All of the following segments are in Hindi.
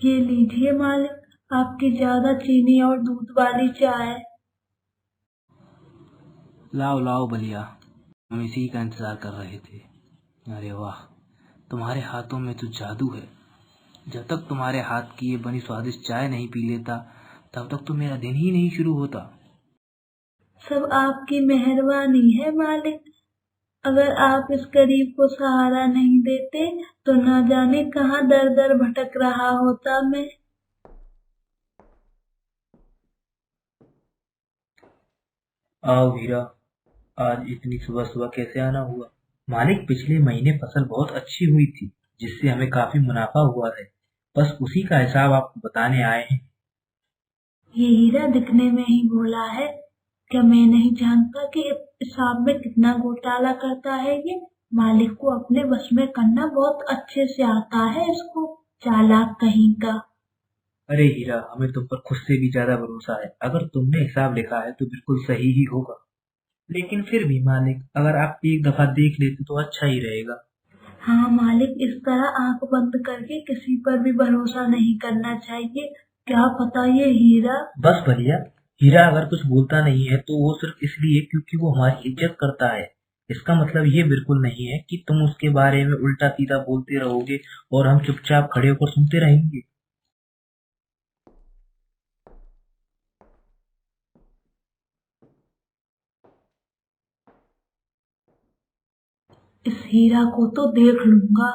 ये लीजिए मालिक, आपकी ज्यादा चीनी और दूध वाली चाय। लाओ लाओ बलिया, हम इसी का इंतजार कर रहे थे। अरे वाह, तुम्हारे हाथों में तो जादू है। जब तक तुम्हारे हाथ की ये बनी स्वादिष्ट चाय नहीं पी लेता, तब तक तो मेरा दिन ही नहीं शुरू होता। सब आपकी मेहरबानी है मालिक। अगर आप इस गरीब को सहारा नहीं देते तो न जाने कहाँ दर दर भटक रहा होता मैं। आओ हीरा, आज इतनी सुबह सुबह कैसे आना हुआ? मालिक, पिछले महीने फसल बहुत अच्छी हुई थी, जिससे हमें काफी मुनाफा हुआ है। बस उसी का हिसाब आपको बताने आए हैं। ये हीरा दिखने में ही भोला है, क्या मैं नहीं जानता कि हिसाब में कितना घोटाला करता है ये। मालिक को अपने वश में करना बहुत अच्छे से आता है इसको, चालाक कहीं का। अरे हीरा, हमें तुम पर खुद से भी ज्यादा भरोसा है। अगर तुमने हिसाब लिखा है तो बिल्कुल सही ही होगा। लेकिन फिर भी मालिक, अगर आप एक दफा देख लेते तो अच्छा ही रहेगा। हाँ मालिक, इस तरह आंख बंद करके किसी पर भी भरोसा नहीं करना चाहिए। क्या पता ये हीरा। बस भैया, हीरा अगर कुछ बोलता नहीं है तो वो सिर्फ इसलिए क्योंकि वो हमारी इज्जत करता है। इसका मतलब ये बिल्कुल नहीं है कि तुम उसके बारे में उल्टा सीधा बोलते रहोगे और हम चुपचाप खड़े होकर सुनते रहेंगे। इस हीरा को तो देख लूंगा।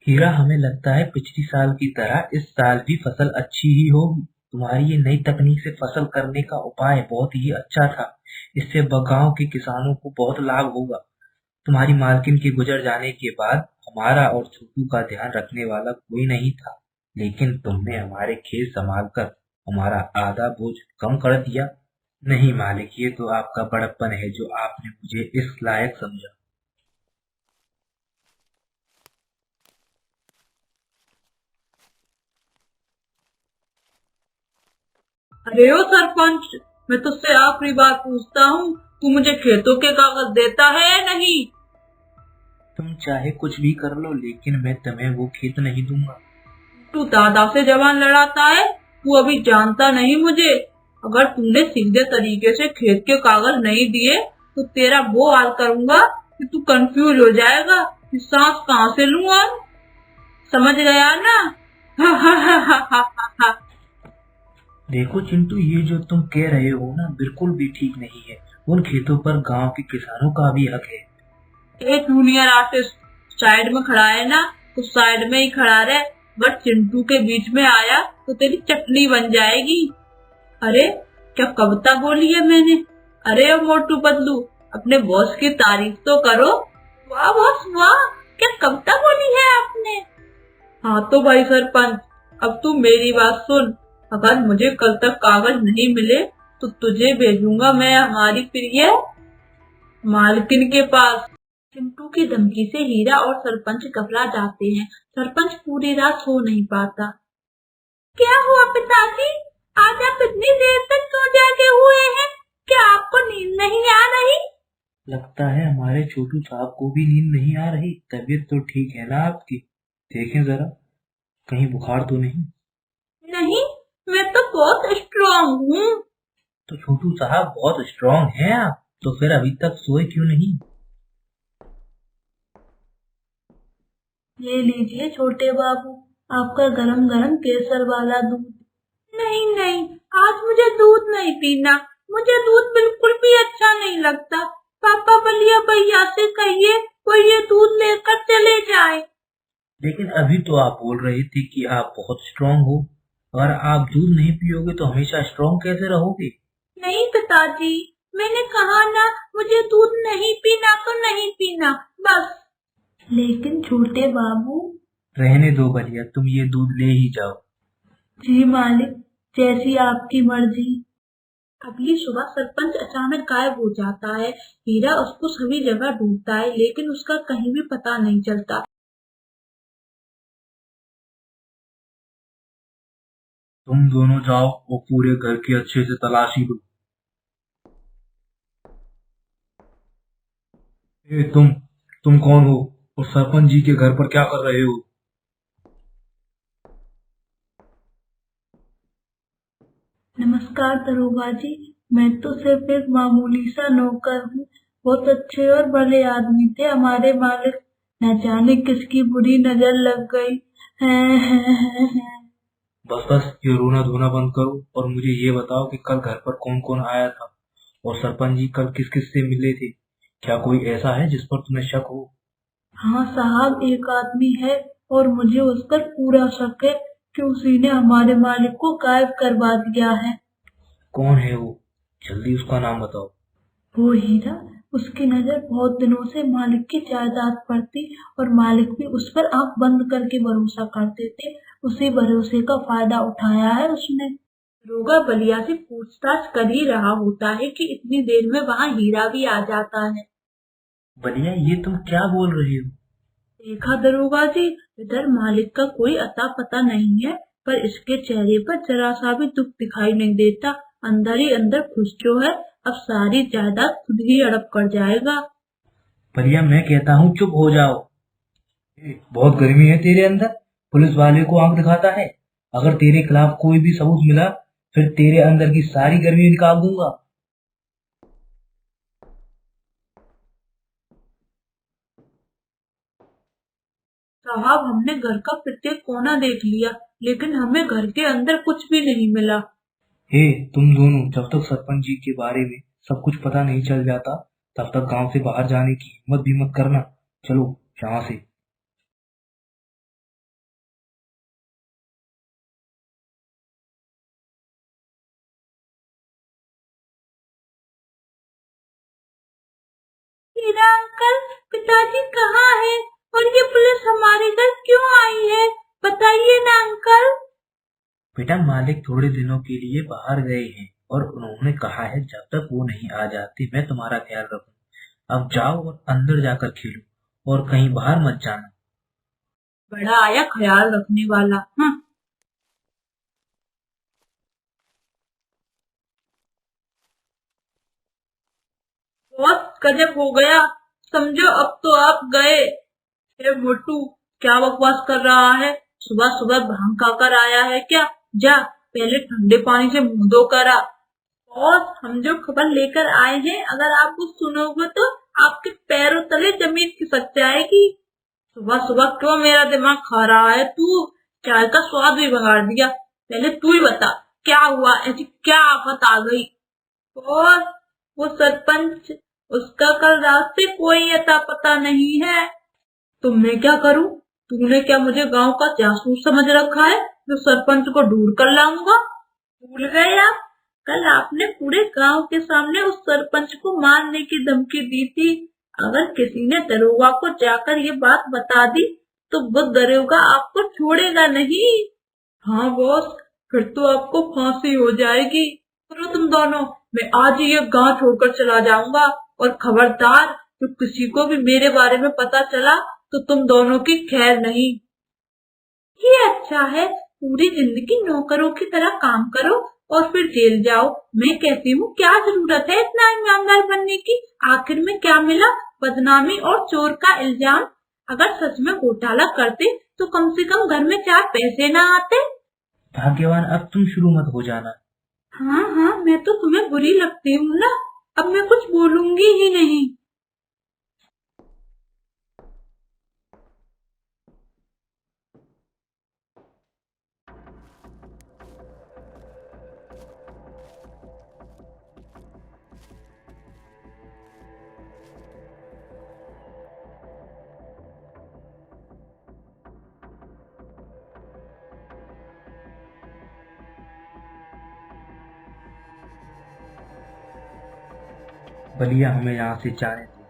हीरा, हमें लगता है पिछली साल की तरह इस साल भी फसल अच्छी ही होगी। तुम्हारी ये नई तकनीक से फसल करने का उपाय बहुत ही अच्छा था। इससे गांव के किसानों को बहुत लाभ होगा। तुम्हारी मालकिन के गुजर जाने के बाद हमारा और छोटू का ध्यान रखने वाला कोई नहीं था, लेकिन तुमने हमारे खेत संभाल कर हमारा आधा बोझ कम कर दिया। नहीं मालिक, ये तो आपका बड़प्पन है जो आपने मुझे इस लायक समझा। अरे ओ सरपंच, मैं तुझसे आखिरी बार पूछता हूँ, तू मुझे खेतों के कागज देता है या नहीं? तुम चाहे कुछ भी कर लो, लेकिन मैं तुम्हें वो खेत नहीं दूंगा। तू दादा से जवान लड़ाता है, तू अभी जानता नहीं मुझे। अगर तूने सीधे तरीके से खेत के कागज नहीं दिए तो तेरा वो हाल करूंगा कि तू कंफ्यूज हो जाएगा कि सांस कहाँ से लूं अब। समझ गया ना? देखो चिंटू, ये जो तुम कह रहे हो ना, बिल्कुल भी ठीक नहीं है। उन खेतों पर गांव के किसानों का भी हक है। एक जूनियर आर्टिस्ट साइड में खड़ा है ना, तो साइड में ही खड़ा रहे। बट चिंटू के बीच में आया तो तेरी चटनी बन जाएगी। अरे क्या कविता बोली है मैंने? अरे ओ मोटू पतलू, अपने बॉस की तारीफ तो करो। वाह बॉस वाह, क्या कविता बोली है आपने। हाँ तो भाई सरपंच, अब तू मेरी बात सुन। अगर मुझे कल तक कागज नहीं मिले तो तुझे भेजूंगा मैं हमारी प्रिय मालकिन के पास। चिंटू की धमकी से हीरा और सरपंच घबरा जाते हैं। सरपंच पूरी रात सो नहीं पाता। क्या हुआ पिताजी, आज आप इतनी देर तक क्यों जागे हुए हैं? क्या आपको नींद नहीं आ रही? लगता है हमारे छोटू साहब को भी नींद नहीं आ रही। तबीयत तो ठीक है ना आपकी? देखें जरा, कहीं बुखार तो नहीं? नहीं, मैं तो बहुत स्ट्रांग हूँ। तो छोटू साहब बहुत स्ट्रांग हैं आप, तो फिर अभी तक सोए क्यों नहीं? ये लीजिए छोटे बाबू, आपका गरम गरम केसर वाला दूध। नहीं नहीं, आज मुझे दूध नहीं पीना। मुझे दूध बिल्कुल भी अच्छा नहीं लगता। पापा बलिया भैया से कहिए वो ये दूध लेकर चले जाए। लेकिन अभी तो आप बोल रहे थे कि आप बहुत स्ट्रांग हो। अगर आप दूध नहीं पियोगे तो हमेशा स्ट्रांग कैसे रहोगे? नहीं पिताजी, मैंने कहा ना, मुझे दूध नहीं पीना तो नहीं पीना, बस। लेकिन छोटे बाबू। रहने दो भैया, तुम ये दूध ले ही जाओ। जी मालिक, जैसी आपकी मर्जी। अगली सुबह सरपंच अचानक गायब हो जाता है। हीरा उसको सभी जगह ढूंढता है लेकिन उसका कहीं भी पता नहीं चलता। तुम दोनों जाओ और पूरे घर की अच्छे से तलाशी लो। तुम कौन हो और सरपंच जी के घर पर क्या कर रहे हो? नमस्कार दरोगा जी, मैं तो सिर्फ एक मामूली सा नौकर हूँ। बहुत अच्छे और भले आदमी थे हमारे मालिक, न जाने किसकी बुरी नजर लग गई है। बस ये रोना धोना बंद करो और मुझे ये बताओ कि कल घर पर कौन कौन आया था और सरपंच जी कल किस किस से मिले थे? क्या कोई ऐसा है जिस पर तुम्हें शक हो? हाँ साहब, एक आदमी है और मुझे उस पर पूरा शक है कि उसी ने हमारे मालिक को गायब करवा दिया है। कौन है वो? जल्दी उसका नाम बताओ। वो हीरा, उसकी नजर बहुत दिनों से मालिक की जायदाद पर थी और मालिक भी उस पर आंख बंद करके भरोसा करते थे। उसी भरोसे का फायदा उठाया है उसने। दरोगा बलिया से पूछताछ कर ही रहा होता है कि इतनी देर में वहाँ हीरा भी आ जाता है। बलिया, ये तुम क्या बोल रही हो? देखा दरोगा जी, इधर मालिक का कोई अता पता नहीं है, पर इसके चेहरे पर जरा सा भी दुख दिखाई नहीं देता। अंदर ही अंदर खुश जो है, अब सारी जायदाद खुद ही हड़प कर जाएगा। बलिया, मैं कहता हूँ चुप हो जाओ। बहुत गर्मी है तेरे अंदर, पुलिस वाले को आंख दिखाता है। अगर तेरे खिलाफ कोई भी सबूत मिला फिर तेरे अंदर की सारी गर्मी निकाल दूंगा। साहब, हमने घर का प्रत्येक कोना देख लिया, लेकिन हमें घर के अंदर कुछ भी नहीं मिला। हे तुम दोनों, जब तक सरपंच जी के बारे में सब कुछ पता नहीं चल जाता तब तक गांव से बाहर जाने की हिम्मत भी मत करना। चलो यहाँ से। हीरा अंकल, पिताजी कहाँ है और ये पुलिस हमारे घर क्यों आई है? बताइए ना अंकल। बेटा, मालिक थोड़े दिनों के लिए बाहर गए हैं और उन्होंने कहा है जब तक वो नहीं आ जाते मैं तुम्हारा ख्याल रखूं। अब जाओ और अंदर जाकर खेलो और कहीं बाहर मत जाना। बड़ा आया ख्याल रखने वाला। बहुत गजब हो गया, समझो अब तो आप गए। ए मोटू, क्या बकवास कर रहा है? सुबह सुबह भांग खाकर आया है क्या? जा पहले ठंडे पानी से मुंह धो कर आ। और हम जो खबर लेकर आए हैं, अगर आप वो सुनोगे तो आपके पैरों तले जमीन खिसक जाएगी। सुबह सुबह क्यों मेरा दिमाग खा रहा है तू? चाय का स्वाद भी बिगाड़ दिया। पहले तू ही बता, क्या हुआ? ऐसी क्या आफत आ गई? और वो सरपंच, उसका कल रात से कोई अता पता नहीं है। तो मैं क्या करूं? तूने क्या मुझे गांव का जासूस समझ रखा है जो सरपंच को ढूंढ कर लाऊंगा? भूल गए आप? कल आपने पूरे गांव के सामने उस सरपंच को मारने की धमकी दी थी। अगर किसी ने दरोगा को जाकर ये बात बता दी तो वो दरोगा आपको छोड़ेगा नहीं। हाँ बॉस, फिर तो आपको फांसी हो जाएगी। सुनो तुम दोनों, मैं आज ही ये गांव छोड़कर चला जाऊंगा और खबरदार, तो किसी को भी मेरे बारे में पता चला तो तुम दोनों की खैर नहीं। ये अच्छा है, पूरी जिंदगी नौकरों की तरह काम करो और फिर जेल जाओ। मैं कहती हूँ क्या जरूरत है इतना ईमानदार बनने की? आखिर में क्या मिला? बदनामी और चोर का इल्जाम। अगर सच में घोटाला करते तो कम से कम घर में 4 पैसे ना आते। भाग्यवान, अब तुम शुरू मत हो जाना। हाँ हाँ, मैं तो तुम्हें बुरी लगती हूँ ना, अब मैं कुछ बोलूंगी ही नहीं। बलिया, हमें यहाँ से जाने दो।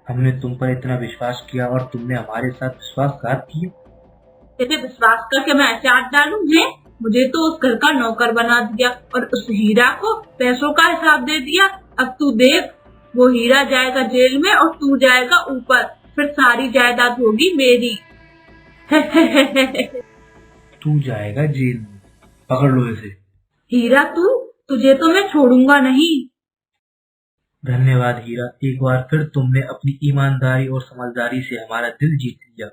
हमने तुम पर इतना विश्वास किया और तुमने हमारे साथ विश्वासघात किया। तेरे विश्वास करके मैं ऐसे हाथ डालूं? है मुझे तो उस घर का नौकर बना दिया और उस हीरा को पैसों का हिसाब दे दिया। अब तू देख, वो हीरा जाएगा जेल में और तू जाएगा ऊपर, फिर सारी जायदाद होगी मेरी। तू जाएगा जेल में, पकड़ लो इसे। हीरा तुझे तो मैं छोड़ूंगा नहीं। धन्यवाद हीरा, एक बार फिर तुमने अपनी ईमानदारी और समझदारी से हमारा दिल जीत लिया।